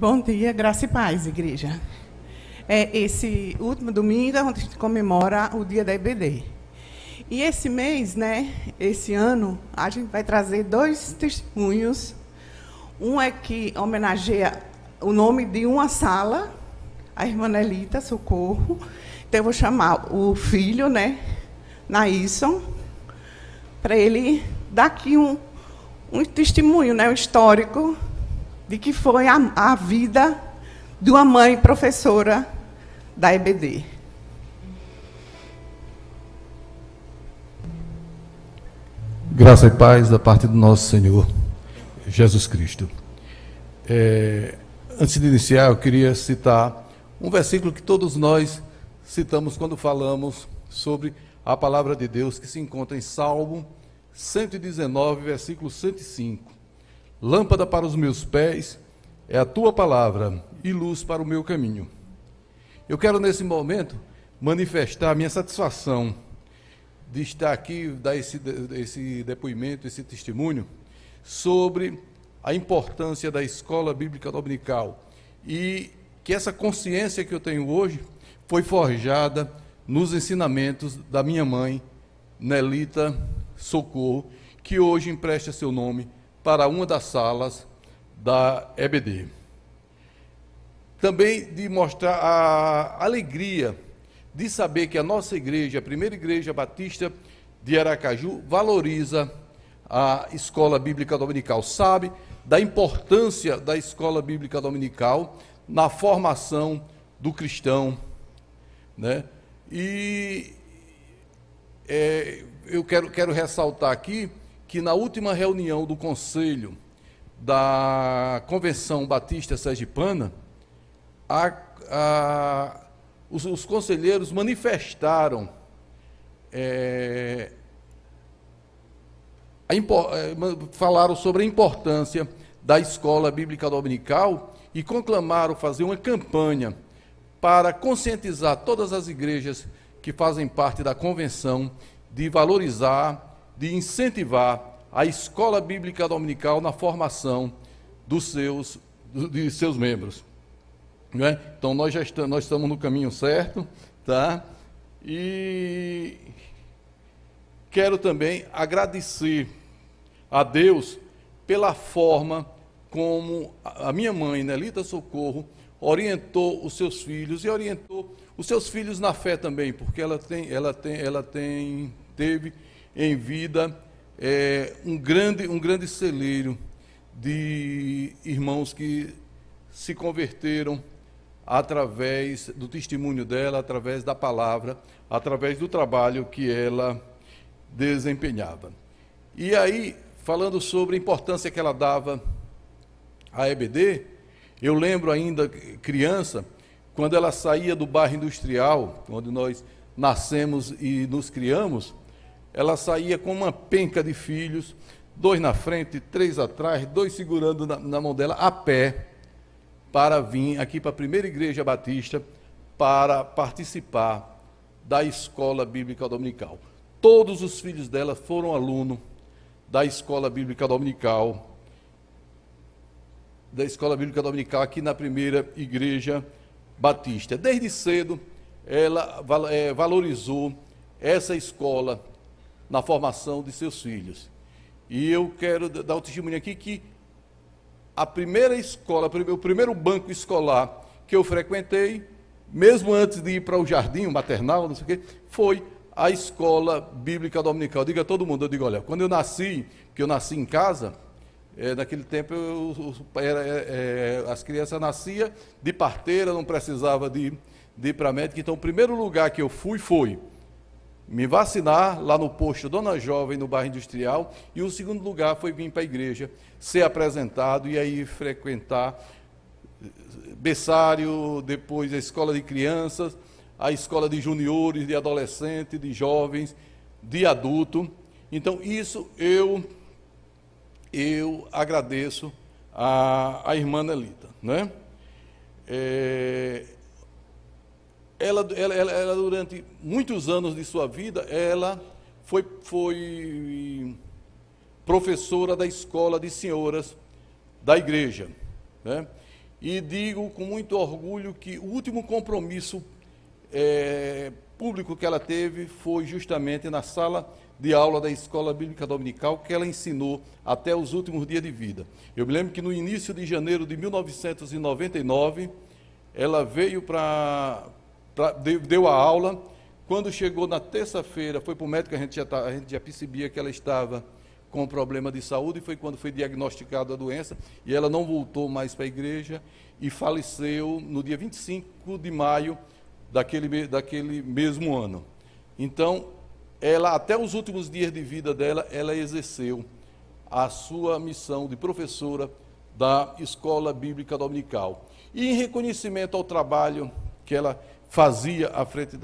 Bom dia, graça e paz, igreja. Esse último domingo a gente comemora o dia da EBD. E esse mês, esse ano, a gente vai trazer dois testemunhos. Um é que homenageia o nome de uma sala, a irmã Nelita Socorro. Então eu vou chamar o filho, Naíson, para ele dar aqui um testemunho, um histórico de que foi a vida de uma mãe professora da EBD. Graça e paz da parte do nosso Senhor Jesus Cristo. Antes de iniciar, eu queria citar um versículo que todos nós citamos quando falamos sobre a palavra de Deus, que se encontra em Salmo 119, versículo 105. Lâmpada para os meus pés é a tua palavra e luz para o meu caminho. Eu quero, nesse momento, manifestar a minha satisfação de estar aqui, dar esse depoimento, esse testemunho, sobre a importância da escola bíblica dominical. E que essa consciência que eu tenho hoje foi forjada nos ensinamentos da minha mãe, Nelita Socorro, que hoje empresta seu nome para uma das salas da EBD. Também de mostrar a alegria de saber que a nossa igreja, a primeira igreja batista de Aracaju, valoriza a escola bíblica dominical, sabe da importância da escola bíblica dominical na formação do cristão, E eu quero ressaltar aqui que na última reunião do Conselho da Convenção Batista Sergipana, os conselheiros manifestaram falaram sobre a importância da escola bíblica dominical e conclamaram fazer uma campanha para conscientizar todas as igrejas que fazem parte da convenção de valorizar, de incentivar a escola bíblica dominical na formação de seus membros. Então, nós estamos no caminho certo, tá? E quero também agradecer a Deus pela forma como a minha mãe, Nelita Socorro, orientou os seus filhos e orientou os seus filhos na fé também, porque ela teve em vida um grande celeiro de irmãos que se converteram através do testemunho dela, através da palavra, através do trabalho que ela desempenhava. E aí, falando sobre a importância que ela dava à EBD, eu lembro ainda, criança, quando ela saía do bairro industrial, onde nós nascemos e nos criamos, ela saía com uma penca de filhos, 2 na frente, 3 atrás, 2 segurando na mão dela, a pé, para vir aqui para a primeira igreja batista, para participar da escola bíblica dominical. Todos os filhos dela foram alunos da escola bíblica dominical, aqui na primeira igreja batista. Desde cedo, ela valorizou essa escola na formação de seus filhos. E eu quero dar o testemunho aqui que a primeira escola, o primeiro banco escolar que eu frequentei, mesmo antes de ir para o jardim, o maternal, não sei o quê, foi a escola bíblica dominical. Diga a todo mundo, eu digo, olha, quando eu nasci, porque eu nasci em casa, naquele tempo as crianças nasciam de parteira, não precisava de ir para médica, então o primeiro lugar que eu foi me vacinar lá no posto Dona Jovem, no bairro industrial, e o segundo lugar foi vir para a igreja, ser apresentado e aí frequentar berçário, depois a escola de crianças, a escola de juniores, de adolescentes, de jovens, de adulto. Então, isso eu agradeço à irmã Nelita, Ela, durante muitos anos de sua vida, ela foi professora da escola de senhoras da igreja, e digo com muito orgulho que o último compromisso público que ela teve foi justamente na sala de aula da Escola Bíblica Dominical, que ela ensinou até os últimos dias de vida. Eu me lembro que no início de janeiro de 1999, ela veio deu a aula. Quando chegou na terça-feira, foi para o médico, a gente já percebia que ela estava com problema de saúde, e foi quando foi diagnosticada a doença, e ela não voltou mais para a igreja, e faleceu no dia 25 de maio daquele mesmo ano. Então, ela, até os últimos dias de vida dela, ela exerceu a sua missão de professora da Escola Bíblica Dominical. E em reconhecimento ao trabalho que ela fazia à frente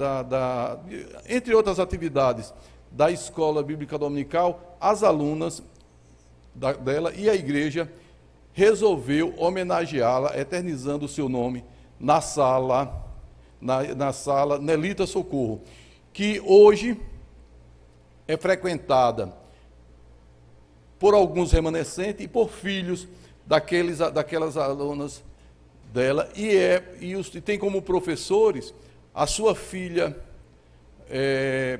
entre outras atividades, da Escola Bíblica Dominical, as alunas dela e a igreja resolveu homenageá-la, eternizando o seu nome na sala Nelita Socorro, que hoje é frequentada por alguns remanescentes e por filhos daquelas alunas dela, e tem como professores a sua filha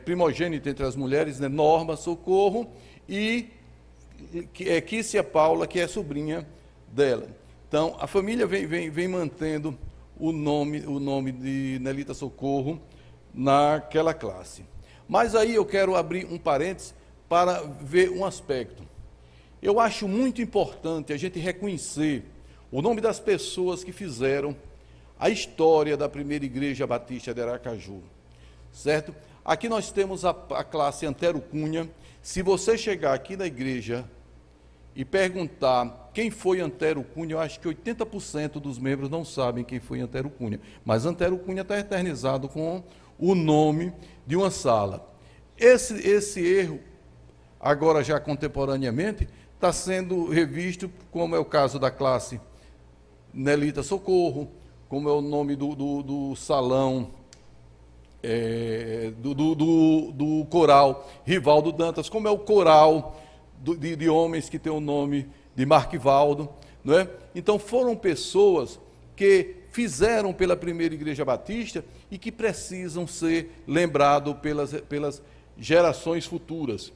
primogênita entre as mulheres, né, Norma Socorro, e Kícia Paula, que é sobrinha dela. Então, a família vem mantendo o nome de Nelita Socorro naquela classe. Mas aí eu quero abrir um parênteses para ver um aspecto. Eu acho muito importante a gente reconhecer o nome das pessoas que fizeram a história da primeira igreja batista de Aracaju, certo? Aqui nós temos a classe Antero Cunha. Se você chegar aqui na igreja e perguntar quem foi Antero Cunha, eu acho que 80% dos membros não sabem quem foi Antero Cunha, mas Antero Cunha está eternizado com o nome de uma sala. Esse erro, agora já contemporaneamente, está sendo revisto, como é o caso da classe Nelita Socorro, como é o nome do salão, do coral Rivaldo Dantas, como é o coral de homens que tem o nome de Marquivaldo, não é? Então foram pessoas que fizeram pela primeira igreja batista e que precisam ser lembrados pelas gerações futuras.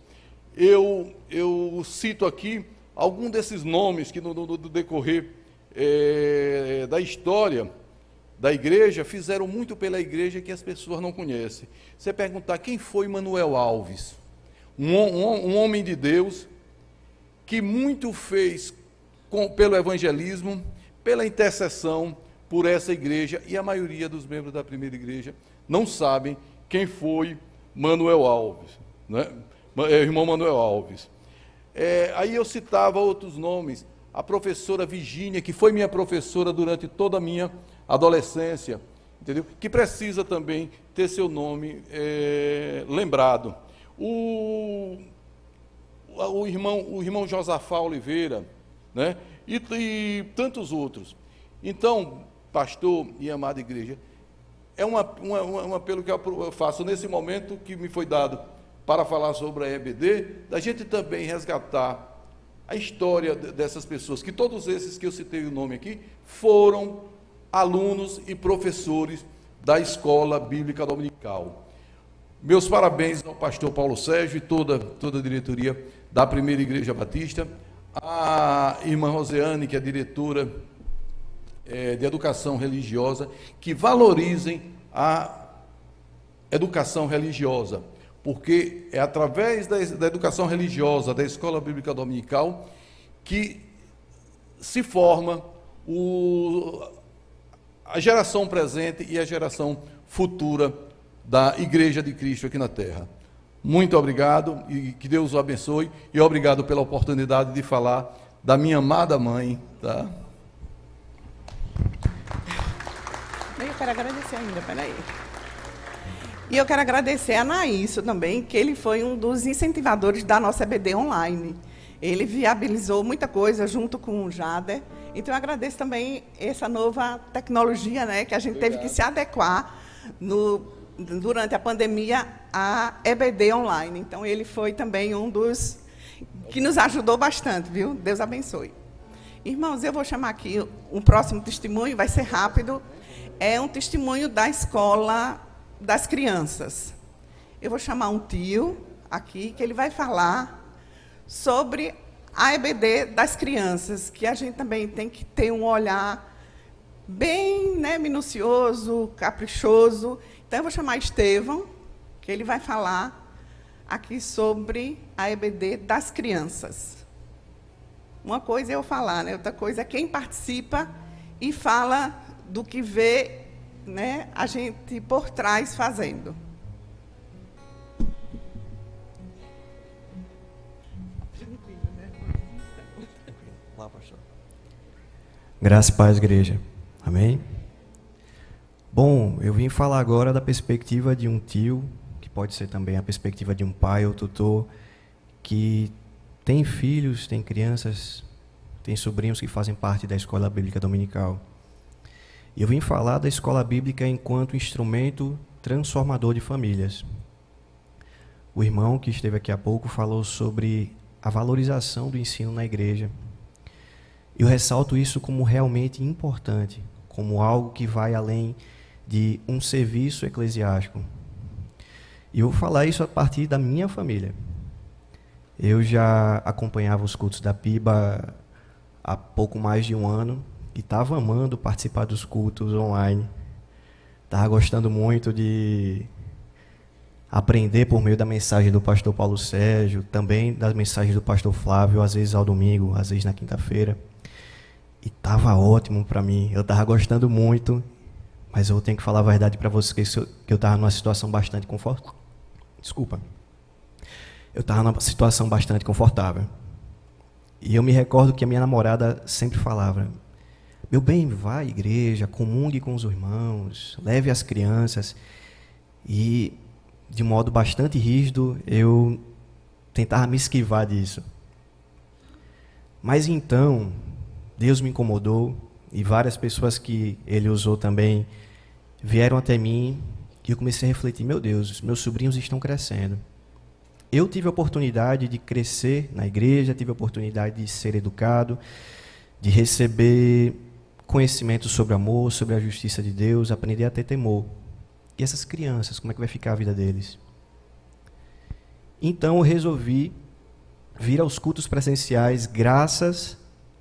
Eu cito aqui algum desses nomes que no decorrer da história da igreja fizeram muito pela igreja que as pessoas não conhecem. Você perguntar quem foi Manuel Alves, um homem de Deus que muito fez pelo evangelismo, pela intercessão por essa igreja, e a maioria dos membros da primeira igreja não sabem quem foi Manuel Alves, né? Irmão Manuel Alves. Aí eu citava outros nomes, a professora Virgínia, que foi minha professora durante toda a minha adolescência, entendeu? Que precisa também ter seu nome lembrado. O irmão Josafá Oliveira, né? E tantos outros. Então, pastor e amada igreja, é um apelo que eu faço nesse momento que me foi dado para falar sobre a EBD, da gente também resgatar a história dessas pessoas, que todos esses que eu citei o nome aqui, foram alunos e professores da Escola Bíblica Dominical. Meus parabéns ao pastor Paulo Sérgio e toda a diretoria da Primeira Igreja Batista, a irmã Roseane, que é diretora de Educação Religiosa, que valorizem a educação religiosa, porque é através da educação religiosa, da Escola Bíblica Dominical, que se forma a geração presente e a geração futura da Igreja de Cristo aqui na Terra. Muito obrigado e que Deus o abençoe, e obrigado pela oportunidade de falar da minha amada mãe, tá? Eu quero agradecer ainda, peraí. E eu quero agradecer a Naísio também, que ele foi um dos incentivadores da nossa EBD online. Ele viabilizou muita coisa junto com o Jader. Então, eu agradeço também essa nova tecnologia, né, que a gente teve que se adequar durante a pandemia à EBD online. Então, ele foi também um dos que nos ajudou bastante, viu? Deus abençoe. Irmãos, eu vou chamar aqui o próximo testemunho, vai ser rápido. É um testemunho da escola das crianças. Eu vou chamar um tio aqui, que ele vai falar sobre a EBD das crianças, que a gente também tem que ter um olhar bem, né, minucioso, caprichoso. Então, eu vou chamar Estevão, que ele vai falar aqui sobre a EBD das crianças. Uma coisa é eu falar, né? Outra coisa é quem participa e fala do que vê, né, a gente por trás fazendo. Olá, pastor. Graça e paz, igreja. Amém? Bom, eu vim falar agora da perspectiva de um tio, que pode ser também a perspectiva de um pai ou tutor, que tem filhos, tem crianças, tem sobrinhos que fazem parte da escola bíblica dominical. E eu vim falar da escola bíblica enquanto instrumento transformador de famílias. O irmão que esteve aqui há pouco falou sobre a valorização do ensino na igreja. Eu ressalto isso como realmente importante, como algo que vai além de um serviço eclesiástico. E eu vou falar isso a partir da minha família. Eu já acompanhava os cultos da PIBA há pouco mais de um ano e estava amando participar dos cultos online. Estava gostando muito de aprender por meio da mensagem do pastor Paulo Sérgio, também das mensagens do pastor Flávio, às vezes ao domingo, às vezes na quinta-feira. E estava ótimo para mim, eu estava gostando muito, mas eu tenho que falar a verdade para vocês que eu estava numa situação bastante confortável. Desculpa. Eu estava numa situação bastante confortável. E eu me recordo que a minha namorada sempre falava: meu bem, vá à igreja, comungue com os irmãos, leve as crianças. E, de modo bastante rígido, eu tentava me esquivar disso. Mas então, Deus me incomodou, e várias pessoas que Ele usou também vieram até mim, e eu comecei a refletir: meu Deus, meus sobrinhos estão crescendo. Eu tive a oportunidade de crescer na igreja, tive a oportunidade de ser educado, de receber conhecimento sobre amor, sobre a justiça de Deus, aprender a ter temor. E essas crianças, como é que vai ficar a vida deles? Então eu resolvi vir aos cultos presenciais graças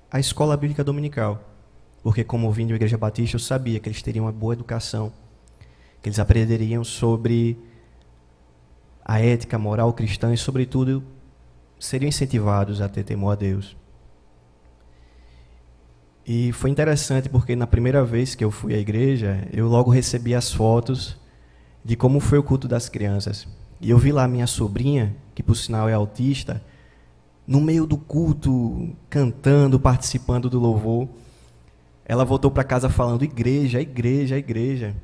à escola bíblica dominical. Porque como vim de uma igreja batista, eu sabia que eles teriam uma boa educação, que eles aprenderiam sobre a ética, a moral cristã e, sobretudo, seriam incentivados a ter temor a Deus. E foi interessante porque na primeira vez que eu fui à igreja, eu logo recebi as fotos de como foi o culto das crianças. E eu vi lá minha sobrinha, que por sinal é autista, no meio do culto, cantando, participando do louvor. Ela voltou para casa falando: igreja, igreja, igreja.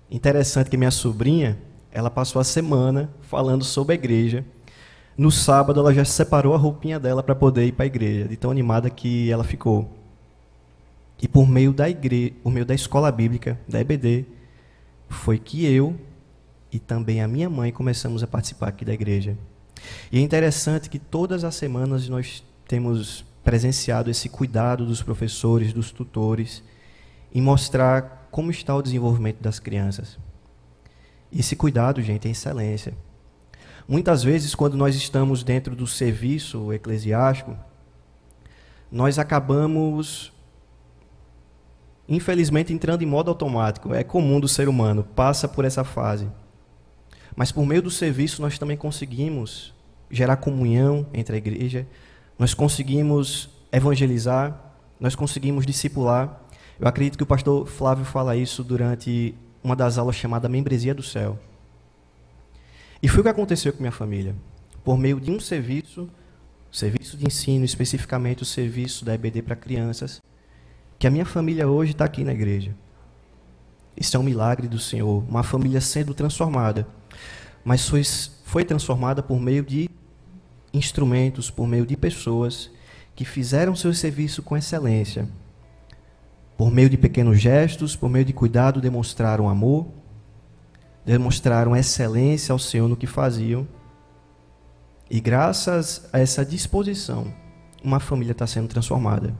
Interessante que minha sobrinha, ela passou a semana falando sobre a igreja. No sábado, ela já separou a roupinha dela para poder ir para a igreja, de tão animada que ela ficou. E por meio da igreja, por meio da escola bíblica, da EBD, foi que eu e também a minha mãe começamos a participar aqui da igreja. E é interessante que todas as semanas nós temos presenciado esse cuidado dos professores, dos tutores, em mostrar como está o desenvolvimento das crianças. E esse cuidado, gente, é excelência. Muitas vezes, quando nós estamos dentro do serviço eclesiástico, nós acabamos, infelizmente, entrando em modo automático. É comum do ser humano, passa por essa fase. Mas por meio do serviço nós também conseguimos gerar comunhão entre a igreja, nós conseguimos evangelizar, nós conseguimos discipular. Eu acredito que o pastor Flávio fala isso durante uma das aulas chamada Membresia do Céu. E foi o que aconteceu com minha família. Por meio de um serviço de ensino, especificamente o serviço da EBD para crianças, que a minha família hoje está aqui na igreja. Isso é um milagre do Senhor, uma família sendo transformada. Mas foi transformada por meio de instrumentos, por meio de pessoas que fizeram seu serviço com excelência. Por meio de pequenos gestos, por meio de cuidado, demonstraram amor, demonstraram excelência ao Senhor no que faziam. E graças a essa disposição, uma família está sendo transformada.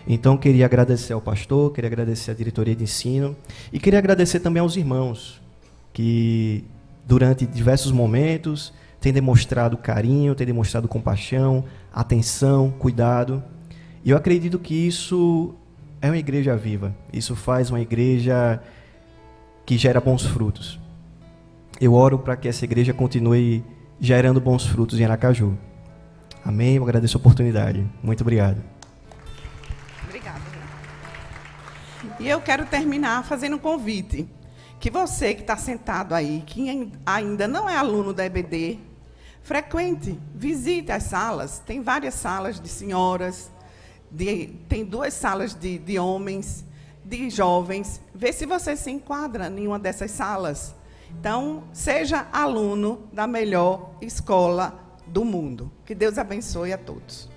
Então, queria agradecer ao pastor, queria agradecer à diretoria de ensino e queria agradecer também aos irmãos que, durante diversos momentos, têm demonstrado carinho, têm demonstrado compaixão, atenção, cuidado. E eu acredito que isso é uma igreja viva. Isso faz uma igreja que gera bons frutos. Eu oro para que essa igreja continue gerando bons frutos em Aracaju. Amém? Eu agradeço a oportunidade. Muito obrigado. Obrigada. E eu quero terminar fazendo um convite. Que você que está sentado aí, que ainda não é aluno da EBD, frequente, visite as salas. Tem várias salas de senhoras, tem 2 salas de homens, de jovens. Vê se você se enquadra em uma dessas salas. Então, seja aluno da melhor escola do mundo. Que Deus abençoe a todos.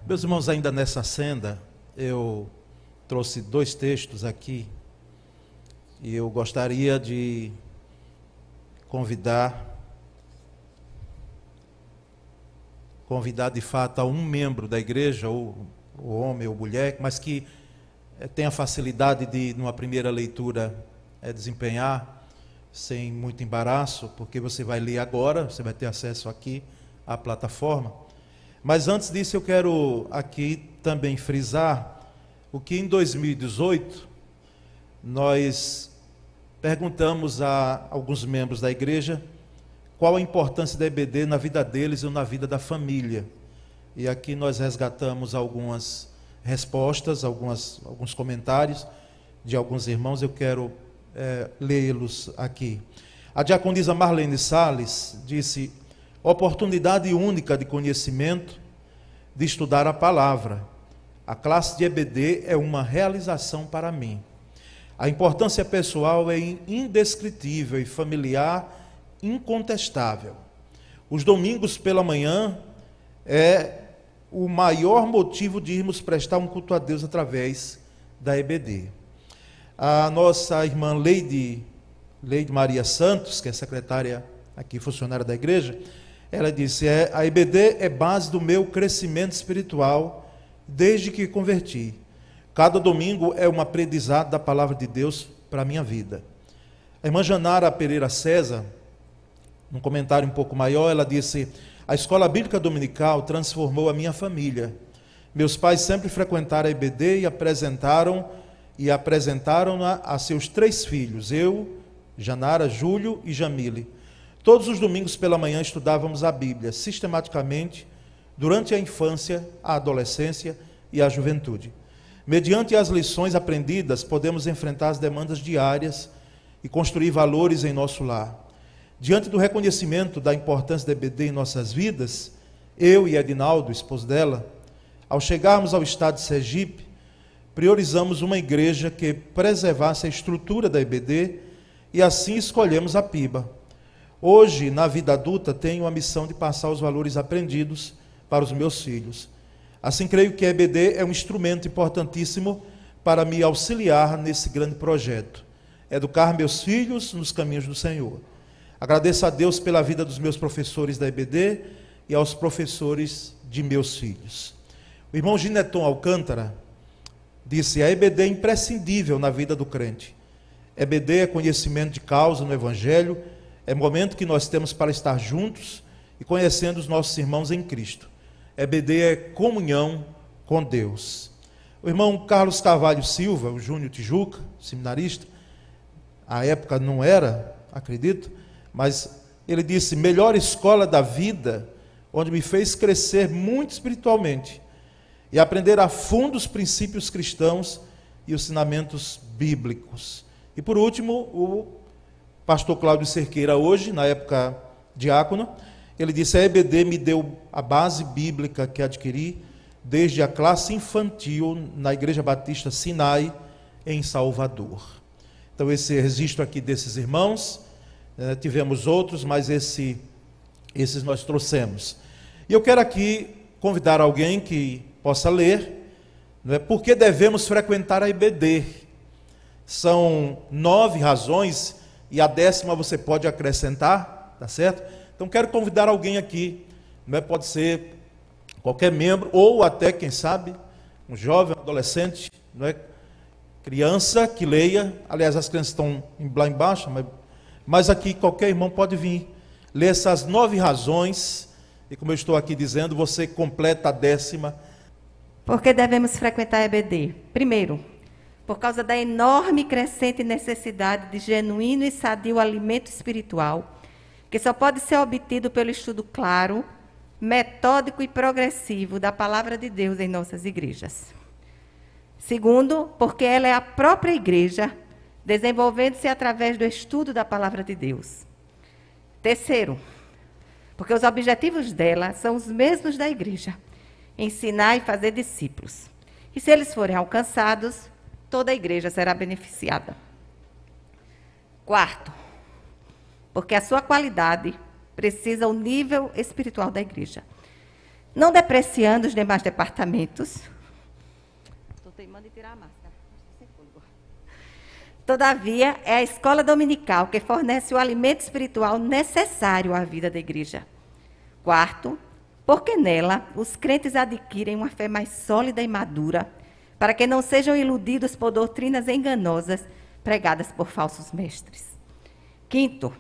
Meus irmãos, ainda nessa senda, eu trouxe 2 textos aqui e eu gostaria de convidar de fato a um membro da igreja, ou homem ou mulher, mas que tenha facilidade de, numa primeira leitura, desempenhar sem muito embaraço, porque você vai ler agora, você vai ter acesso aqui à plataforma. Mas antes disso eu quero aqui também frisar o que em 2018 nós perguntamos a alguns membros da igreja qual a importância da EBD na vida deles ou na vida da família. E aqui nós resgatamos algumas respostas, alguns comentários de alguns irmãos, eu quero lê-los aqui. A diaconisa Marlene Salles disse: oportunidade única de conhecimento, de estudar a palavra. A classe de EBD é uma realização para mim. A importância pessoal é indescritível e familiar incontestável. Os domingos pela manhã é o maior motivo de irmos prestar um culto a Deus através da EBD. A nossa irmã Leide Maria Santos, que é secretária aqui, funcionária da igreja, ela disse: a EBD é base do meu crescimento espiritual desde que converti. Cada domingo é um aprendizado da palavra de Deus para a minha vida. A irmã Janara Pereira César, num comentário um pouco maior, ela disse: a escola bíblica dominical transformou a minha família. Meus pais sempre frequentaram a EBD e apresentaram-na a seus 3 filhos, eu, Janara, Júlio e Jamile. Todos os domingos pela manhã estudávamos a Bíblia, sistematicamente, durante a infância, a adolescência e a juventude. Mediante as lições aprendidas, podemos enfrentar as demandas diárias e construir valores em nosso lar. Diante do reconhecimento da importância da EBD em nossas vidas, eu e Edinaldo, esposo dela, ao chegarmos ao estado de Sergipe, priorizamos uma igreja que preservasse a estrutura da EBD e assim escolhemos a PIBA. Hoje, na vida adulta, tenho a missão de passar os valores aprendidos para os meus filhos. Assim, creio que a EBD é um instrumento importantíssimo para me auxiliar nesse grande projeto, educar meus filhos nos caminhos do Senhor. Agradeço a Deus pela vida dos meus professores da EBD e aos professores de meus filhos. O irmão Gineton Alcântara disse: a EBD é imprescindível na vida do crente. EBD é conhecimento de causa no Evangelho, é momento que nós temos para estar juntos e conhecendo os nossos irmãos em Cristo. EBD é comunhão com Deus. O irmão Carlos Carvalho Silva, o Júnior Tijuca, seminarista, à época não era, acredito, mas ele disse: melhor escola da vida, onde me fez crescer muito espiritualmente e aprender a fundo os princípios cristãos e os ensinamentos bíblicos. E por último, o pastor Cláudio Cerqueira, hoje, na época diácono, ele disse: a EBD me deu a base bíblica que adquiri desde a classe infantil na Igreja Batista Sinai, em Salvador. Então, esse registro aqui desses irmãos, tivemos outros, mas esses nós trouxemos. E eu quero aqui convidar alguém que possa ler, por que devemos frequentar a EBD. São 9 razões, e a 10ª você pode acrescentar, tá certo? Então, quero convidar alguém aqui, pode ser qualquer membro, ou até, quem sabe, um jovem, um adolescente, não é? Criança que leia, aliás, as crianças estão lá embaixo, mas aqui qualquer irmão pode vir, ler essas 9 razões, e como eu estou aqui dizendo, você completa a 10ª. Por que devemos frequentar a EBD? Primeiro, por causa da enorme e crescente necessidade de genuíno e sadio alimento espiritual, que só pode ser obtido pelo estudo claro, metódico e progressivo da palavra de Deus em nossas igrejas. Segundo, porque ela é a própria igreja, desenvolvendo-se através do estudo da palavra de Deus. Terceiro, porque os objetivos dela são os mesmos da igreja, ensinar e fazer discípulos. E se eles forem alcançados, toda a igreja será beneficiada. Quarto, porque a sua qualidade precisa o nível espiritual da igreja. Não depreciando os demais departamentos. Estou teimando em tirar a máscara. Todavia, é a escola dominical que fornece o alimento espiritual necessário à vida da igreja. Quarto, porque nela os crentes adquirem uma fé mais sólida e madura, para que não sejam iludidos por doutrinas enganosas pregadas por falsos mestres. Quinto,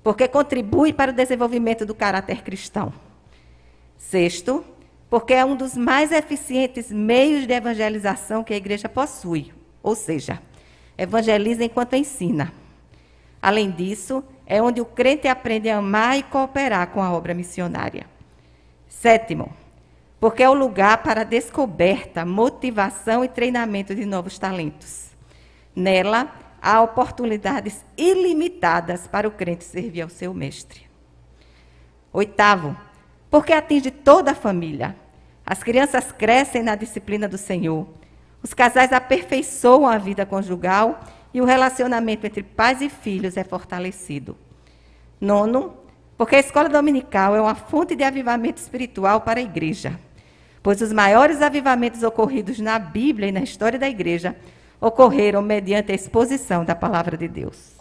porque contribui para o desenvolvimento do caráter cristão. Sexto, porque é um dos mais eficientes meios de evangelização que a igreja possui, ou seja, evangeliza enquanto ensina. Além disso, é onde o crente aprende a amar e cooperar com a obra missionária. Sétimo, porque é o lugar para a descoberta, motivação e treinamento de novos talentos. Nela, há oportunidades ilimitadas para o crente servir ao seu mestre. Oitavo, porque atinge toda a família. As crianças crescem na disciplina do Senhor. Os casais aperfeiçoam a vida conjugal e o relacionamento entre pais e filhos é fortalecido. Nono, porque a escola dominical é uma fonte de avivamento espiritual para a igreja, pois os maiores avivamentos ocorridos na Bíblia e na história da igreja ocorreram mediante a exposição da palavra de Deus.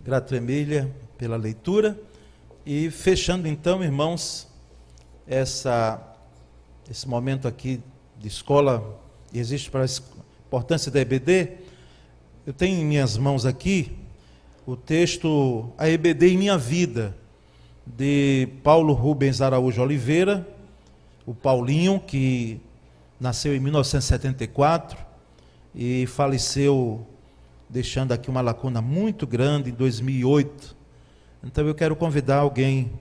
Grato, Emília, pela leitura. E fechando então, irmãos, esse momento aqui de escola, existe para a importância da EBD, eu tenho em minhas mãos aqui o texto A EBD em Minha Vida, de Paulo Rubens Araújo Oliveira, o Paulinho, que nasceu em 1974 e faleceu, deixando aqui uma lacuna muito grande, em 2008. Então eu quero convidar alguém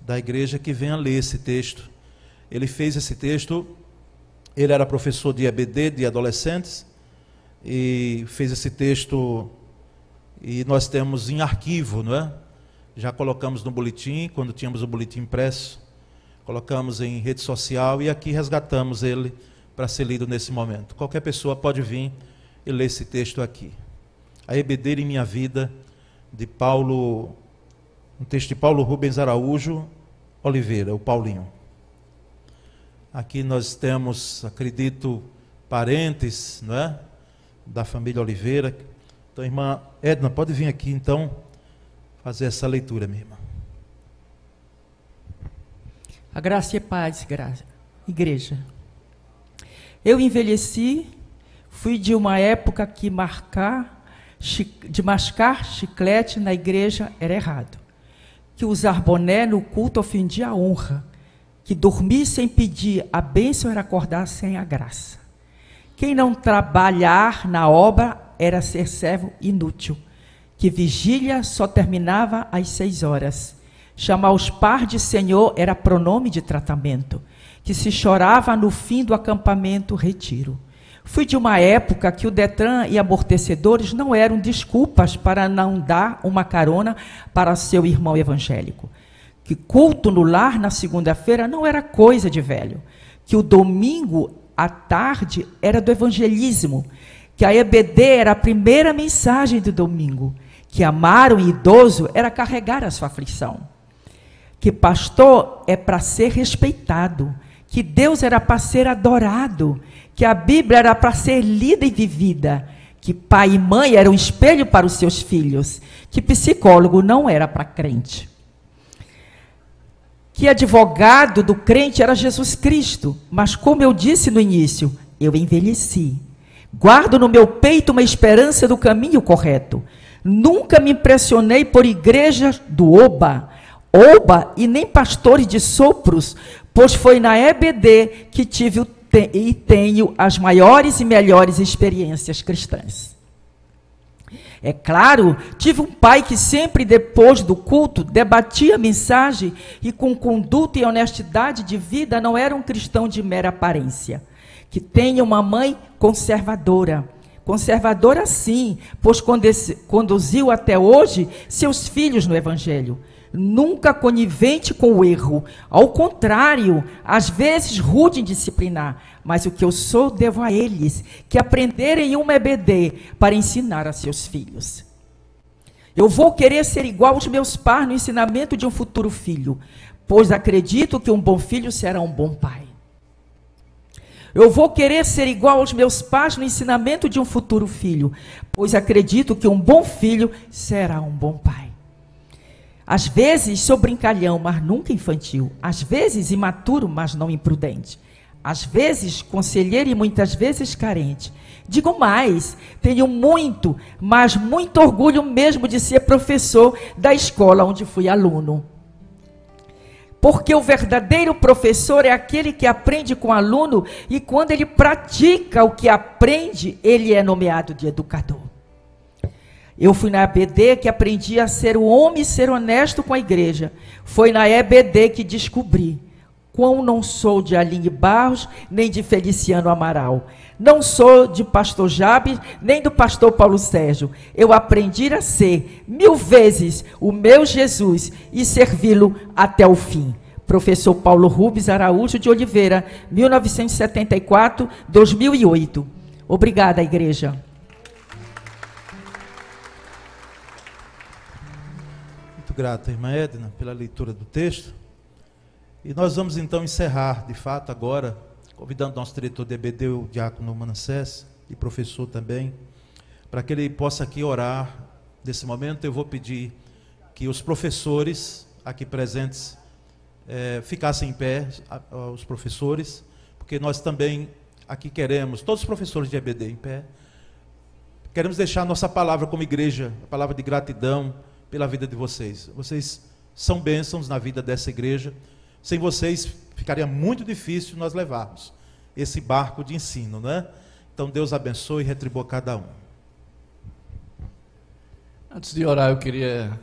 da igreja que venha ler esse texto. Ele fez esse texto, ele era professor de EBD, de adolescentes, e fez esse texto, e nós temos em arquivo, não é? Já colocamos no boletim, quando tínhamos o boletim impresso, colocamos em rede social, e aqui resgatamos ele para ser lido nesse momento. Qualquer pessoa pode vir e ler esse texto aqui. A EBD em Minha Vida, de Paulo, um texto de Paulo Rubens Araújo Oliveira, o Paulinho. Aqui nós temos, acredito, parentes, não é? Da família Oliveira. Então, irmã Edna, pode vir aqui então fazer essa leitura, minha irmã. A graça e a paz, igreja. Eu envelheci, fui de uma época que de mascar chiclete na igreja era errado, que usar boné no culto ofendia a honra, que dormir sem pedir a bênção era acordar sem a graça. Quem não trabalhar na obra era ser servo inútil, que vigília só terminava às 6 horas. Chamar os par de senhor era pronome de tratamento, que se chorava no fim do acampamento retiro. Fui de uma época que o Detran e amortecedores não eram desculpas para não dar uma carona para seu irmão evangélico. Que culto no lar na segunda-feira não era coisa de velho. Que o domingo à tarde era do evangelismo. Que a EBD era a primeira mensagem do domingo. Que amar o idoso era carregar a sua aflição. Que pastor é para ser respeitado. Que Deus era para ser adorado. Que a Bíblia era para ser lida e vivida. Que pai e mãe eram um espelho para os seus filhos. Que psicólogo não era para crente. que advogado do crente era Jesus Cristo, mas como eu disse no início, eu envelheci. Guardo no meu peito uma esperança do caminho correto. Nunca me impressionei por igrejas do Oba e nem pastores de sopros, pois foi na EBD que tive e tenho as maiores e melhores experiências cristãs. É claro, tive um pai que sempre, depois do culto, debatia a mensagem e com conduta e honestidade de vida não era um cristão de mera aparência. Que tenha uma mãe conservadora. Conservadora sim, pois conduziu até hoje seus filhos no Evangelho. Nunca conivente com o erro. Ao contrário, às vezes rude em disciplinar. Mas o que eu sou, devo a eles, que aprenderem uma EBD para ensinar a seus filhos. Eu vou querer ser igual aos meus pais no ensinamento de um futuro filho, pois acredito que um bom filho será um bom pai. Eu vou querer ser igual aos meus pais no ensinamento de um futuro filho, pois acredito que um bom filho será um bom pai. Às vezes sou brincalhão, mas nunca infantil. Às vezes imaturo, mas não imprudente. Às vezes conselheiro e muitas vezes carente. Digo mais, tenho muito, mas muito orgulho mesmo de ser professor da escola onde fui aluno. Porque o verdadeiro professor é aquele que aprende com o aluno e quando ele pratica o que aprende, ele é nomeado de educador. Eu fui na EBD que aprendi a ser o homem e ser honesto com a igreja. Foi na EBD que descobri quão não sou de Aline Barros, nem de Feliciano Amaral. Não sou de pastor Jabes, nem do pastor Paulo Sérgio. Eu aprendi a ser 1000 vezes o meu Jesus e servi-lo até o fim. Professor Paulo Rubens Araújo de Oliveira, 1974-2008. Obrigada, igreja. Muito grato, irmã Edna, pela leitura do texto. E nós vamos então encerrar, de fato, agora, convidando nosso diretor de EBD, o diácono Manassés, e professor também, para que ele possa aqui orar. Nesse momento eu vou pedir que os professores aqui presentes ficassem em pé, os professores, porque nós também aqui queremos, todos os professores de EBD em pé, queremos deixar a nossa palavra como igreja, a palavra de gratidão pela vida de vocês. Vocês são bênçãos na vida dessa igreja. Sem vocês, ficaria muito difícil nós levarmos esse barco de ensino, né? Então, Deus abençoe e retribua cada um. Antes de orar, eu queria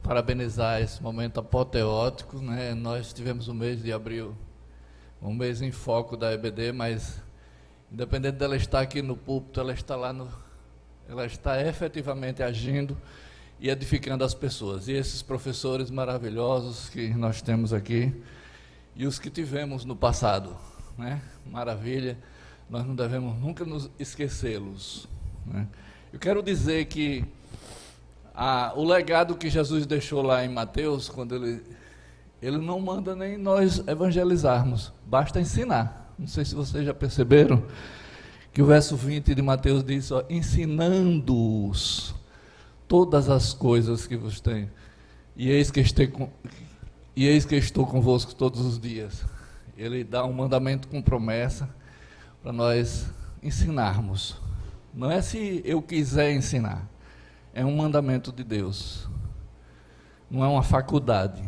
parabenizar esse momento apoteótico, né? Nós tivemos o mês de abril, um mês em foco da EBD, mas, independente dela estar aqui no púlpito, ela está efetivamente agindo e edificando as pessoas. E esses professores maravilhosos que nós temos aqui, e os que tivemos no passado, né? Maravilha, nós não devemos nunca nos esquecê-los, né? Eu quero dizer que o legado que Jesus deixou lá em Mateus, quando ele não manda nem nós evangelizarmos, basta ensinar. Não sei se vocês já perceberam que o verso 20 de Mateus diz, ó, ensinando-os todas as coisas que vos tenho, e eis que estou convosco todos os dias. Ele dá um mandamento com promessa para nós ensinarmos. Não é se eu quiser ensinar, é um mandamento de Deus, não é uma faculdade.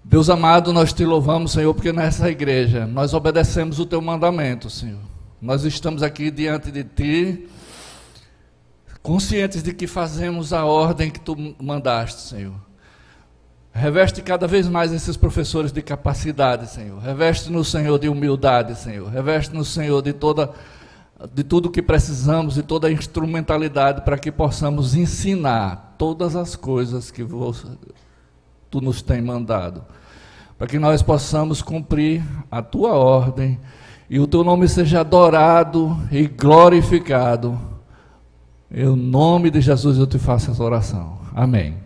Deus amado, nós te louvamos, Senhor, porque nessa igreja nós obedecemos o teu mandamento, Senhor. Nós estamos aqui diante de ti, conscientes de que fazemos a ordem que tu mandaste, Senhor. Reveste cada vez mais esses professores de capacidade, Senhor. Reveste-nos, Senhor, de humildade, Senhor. Reveste-nos, Senhor, de tudo que precisamos, de toda a instrumentalidade para que possamos ensinar todas as coisas que tu nos tem mandado. Para que nós possamos cumprir a tua ordem e o teu nome seja adorado e glorificado. Em nome de Jesus eu te faço essa oração. Amém.